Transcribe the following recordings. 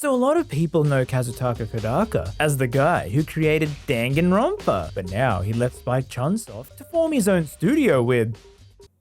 So a lot of people know Kazutaka Kodaka as the guy who created Danganronpa, but now he left Spike Chunsoft to form his own studio with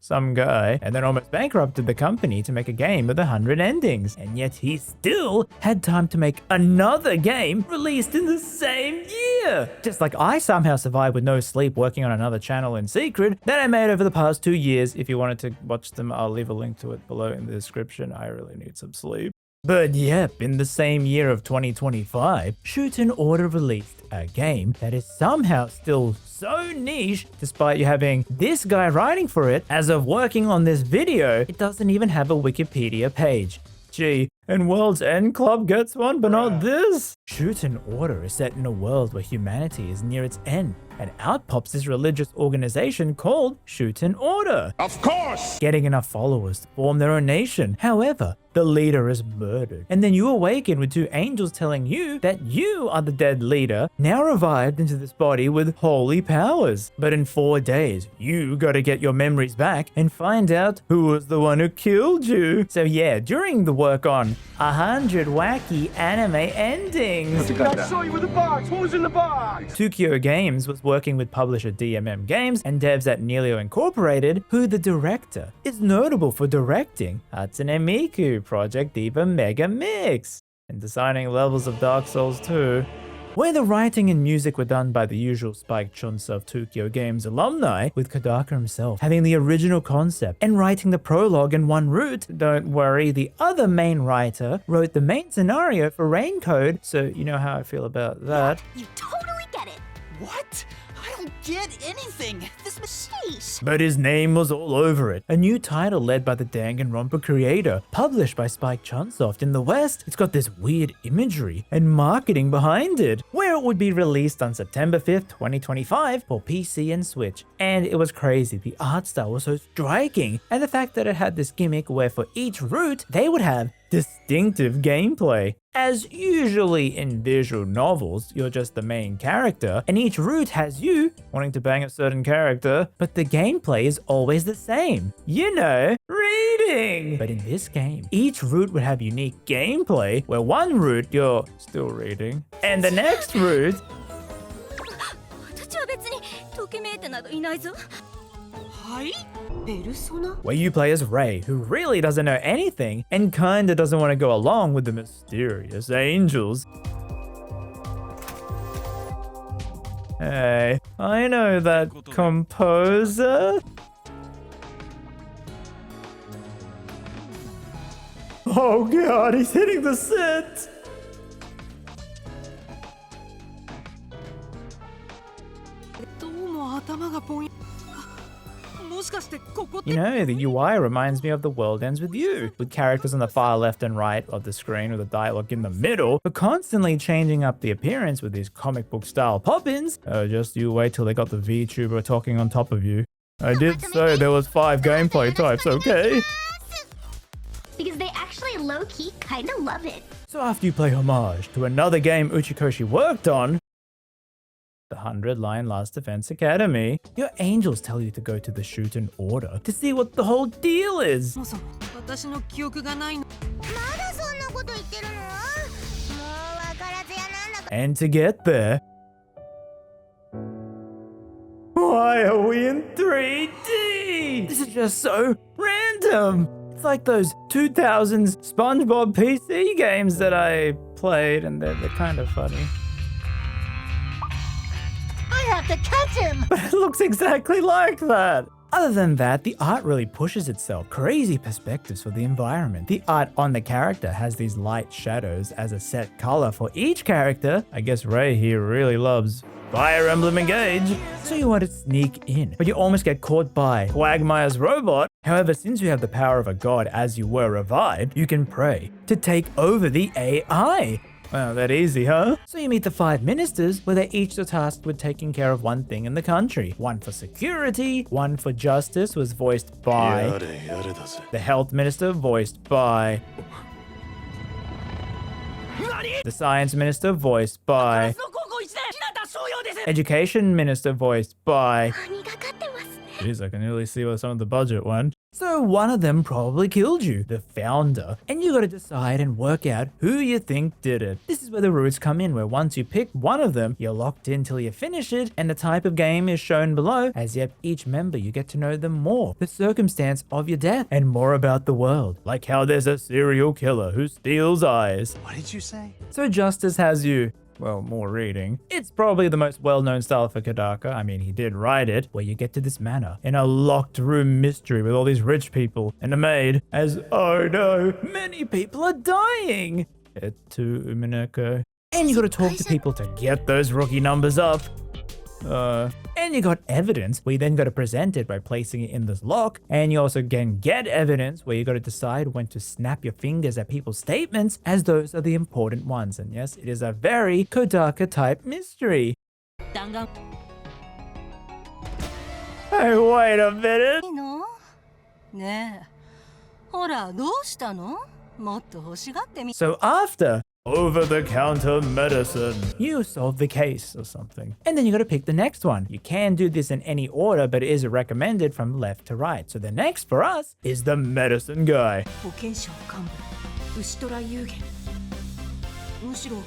some guy, and then almost bankrupted the company to make a game with 100 endings. And yet he still had time to make another game released in the same year. Just like I somehow survived with no sleep working on another channel in secret that I made over the past 2 years. If you wanted to watch them, I'll leave a link to it below in the description. I really need some sleep. But yep, in the same year of 2025, Shuten Order released a game that is somehow still so niche, despite you having this guy writing for it. As of working on this video, it doesn't even have a Wikipedia page. Gee, and World's End Club gets one, but not this? Shuten Order is set in a world where humanity is near its end, and out pops this religious organization called Shuten Order. Of course! Getting enough followers to form their own nation. However, the leader is murdered, and then you awaken with 2 angels telling you that you are the dead leader, now revived into this body with holy powers. But in 4 days, you gotta get your memories back and find out who was the one who killed you. So yeah, during the work on 100 wacky anime endings, I saw you with the box! What was in the box? Tokyo Games was working with publisher DMM Games and devs at Neelio Incorporated, who the director is notable for directing Hatsune Miku Project Diva Mega Mix and designing levels of Dark Souls 2. Where the writing and music were done by the usual Spike Chunsoft Tokyo Games alumni, with Kodaka himself having the original concept and writing the prologue in one route. Don't worry, the other main writer wrote the main scenario for Rain Code, so you know how I feel about that. You totally get it. What? I don't get anything. This Sheesh. But his name was all over it. A new title led by the Danganronpa creator, published by Spike Chunsoft in the West. It's got this weird imagery and marketing behind it, where it would be released on September 5th, 2025 for PC and Switch. And it was crazy. The art style was so striking, and the fact that it had this gimmick where for each route, they would have distinctive gameplay. As usually in visual novels, you're just the main character, and each route has you wanting to bang a certain character, but the gameplay is always the same. You know, reading! But in this game, each route would have unique gameplay, where one route you're still reading, and the next route... 私は別にときめいてなどいないぞ。はい？ペルソナ？ where you play as Ray, who really doesn't know anything and kinda doesn't want to go along with the mysterious angels. Hey, I know that composer. Oh god, he's hitting the set! You know, the UI reminds me of The World Ends With You, with characters on the far left and right of the screen with the dialogue in the middle, but constantly changing up the appearance with these comic book style pop-ins. Oh, just you wait till they got the VTuber talking on top of you. I did say there was 5 gameplay types, okay? Because they actually low-key kinda love it. So after you play homage to another game Uchikoshi worked on, the 100-line Last Defense Academy, your angels tell you to go to the Shuten Order to see what the whole deal is. そもそも私の記憶がないの。まだそんなこと言ってるの？もうわからずやなんだか。 And to get there, why are we in 3D? This is just so random. It's like those 2000s SpongeBob PC games that I played, and they're kind of funny. I have to catch him! But it looks exactly like that. Other than that, the art really pushes itself. Crazy perspectives for the environment. The art on the character has these light shadows as a set color for each character. I guess Ray here really loves Fire Emblem Engage. So you want to sneak in, but you almost get caught by Quagmire's robot. However, since you have the power of a god as you were revived, you can pray to take over the AI. Wow, that easy, huh? So you meet the 5 ministers, where they're each tasked with taking care of one thing in the country. One for security, one for justice was voiced by... The health minister voiced by... The science minister voiced by... Education minister voiced by... Jeez, I can really see where some of the budget went. So one of them probably killed you, the founder, and you gotta decide and work out who you think did it. This is where the rules come in, where once you pick one of them, you're locked in till you finish it, and the type of game is shown below. As you have each member, you get to know them more, the circumstance of your death, and more about the world. Like how there's a serial killer who steals eyes. What did you say? So Justice has you, well, more reading. It's probably the most well-known style for Kodaka. I mean, he did write it, where you get to this manor in a locked room mystery with all these rich people and a maid, as, oh no, many people are dying. To Umineko. And you gotta talk to people to get those rookie numbers up. And you got evidence where you then got to present it by placing it in this lock. And you also can get evidence where you got to decide when to snap your fingers at people's statements, as those are the important ones. And yes, it is a very Kodaka type mystery. Hey, wait a minute. ねえ、ほら、どうしたの？もっと欲しがってみ。 So after over-the-counter medicine, you solve the case or something. And then you gotta pick the next one. You can do this in any order, but it is recommended from left to right. So the next for us is the medicine guy. 保健省幹部、牛虎有限。むしろ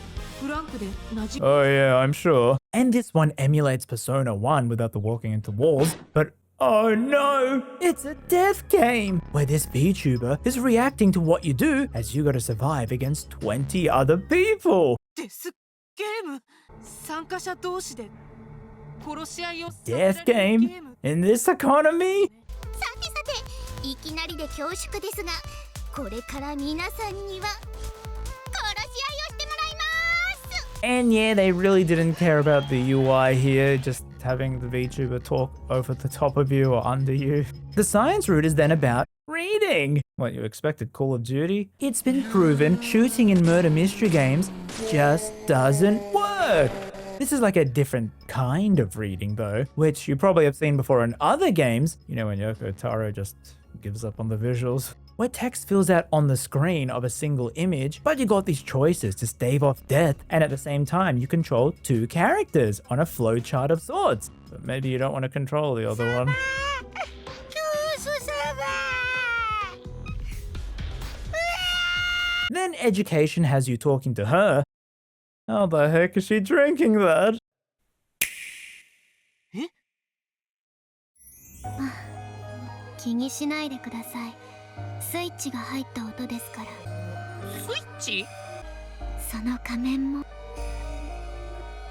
フランクで馴染 Oh yeah, I'm sure. And this one emulates Persona 1 without the walking into walls, but oh no, it's a death game where this VTuber is reacting to what you do as you gotta survive against 20 other people. デスゲーム。参加者同士で殺し合いをさせ Death られる game ゲーム。 in this economy? さてさて、いきなりで恐縮ですが、これから皆さんには殺し合いをしてもらいます。 And yeah, they really didn't care about the UI here, just having the VTuber talk over the top of you or under you. The science route is then about reading. What, you expected Call of Duty? It's been proven shooting in murder mystery games just doesn't work. This is like a different kind of reading though, which you probably have seen before in other games. You know when Yoko Taro just gives up on the visuals. Where text fills out on the screen of a single image, but you got these choices to stave off death, and at the same time you control two characters on a flowchart of sorts. But maybe you don't want to control the other one. Then education has you talking to her. How the heck is she drinking that? 気にしないでください。スイッチが入った音ですから。スイッチ？その仮面も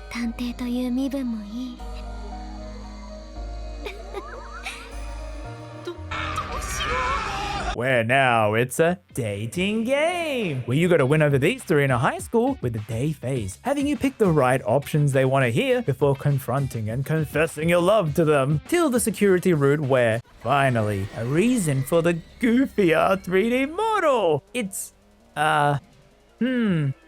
探偵という身分もいい。どうしよう。 Where now it's a dating game, where you gotta win over these three in a high school with a day phase, having you pick the right options they want to hear before confronting and confessing your love to them, till the security route where, finally, a reason for the goofier 3D model. It's, I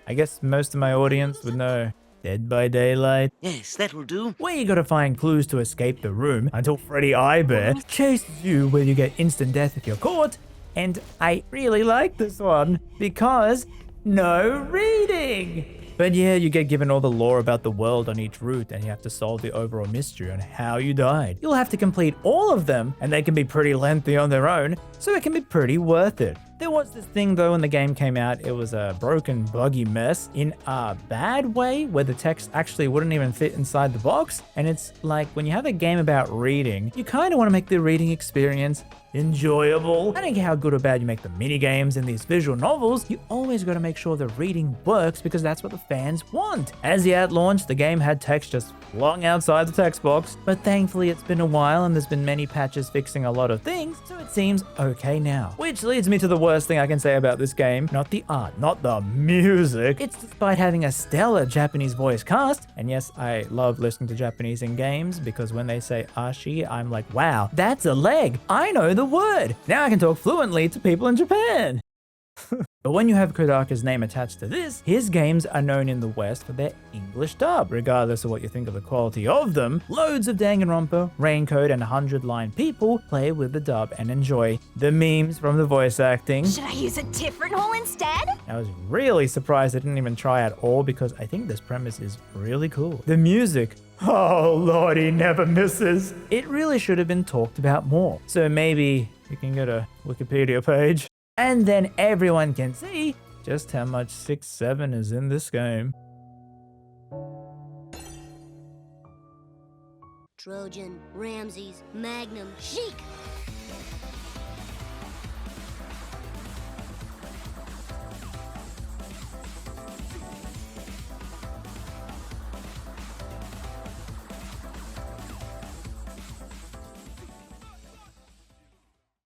guess most of my audience would know. Dead by Daylight. Yes, that will do. Where you gotta find clues to escape the room until Freddy Eyebear chases you where you get instant death if you're caught. And I really like this one because no reading. But yeah, you get given all the lore about the world on each route and you have to solve the overall mystery on how you died. You'll have to complete all of them and they can be pretty lengthy on their own, so it can be pretty worth it. There was this thing though when the game came out, it was a broken, buggy mess in a bad way where the text actually wouldn't even fit inside the box. And it's like when you have a game about reading, you kind of want to make the reading experience enjoyable. I don't care how good or bad you make the mini games in these visual novels, you always got to make sure the reading works because that's what the fans want. As yet at launch, the game had text just flung outside the text box, but thankfully it's been a while and there's been many patches fixing a lot of things, so it seems okay now. Which leads me to the worst thing I can say about this game, not the art, not the music. It's despite having a stellar Japanese voice cast, and yes, I love listening to Japanese in games because when they say ashi, I'm like, wow, that's a leg. I know the word. Now I can talk fluently to people in Japan. But when you have Kodaka's name attached to this, his games are known in the West for their English dub. Regardless of what you think of the quality of them, loads of Danganronpa, Raincoat, and 100-line people play with the dub and enjoy the memes from the voice acting. Should I use a different hole instead? I was really surprised I didn't even try at all because I think this premise is really cool. The music, oh lord, he never misses. It really should have been talked about more. So maybe You can get a Wikipedia page. And then everyone can see just how much 6-7 is in this game. Trojan, Ramses, Magnum, Sheik.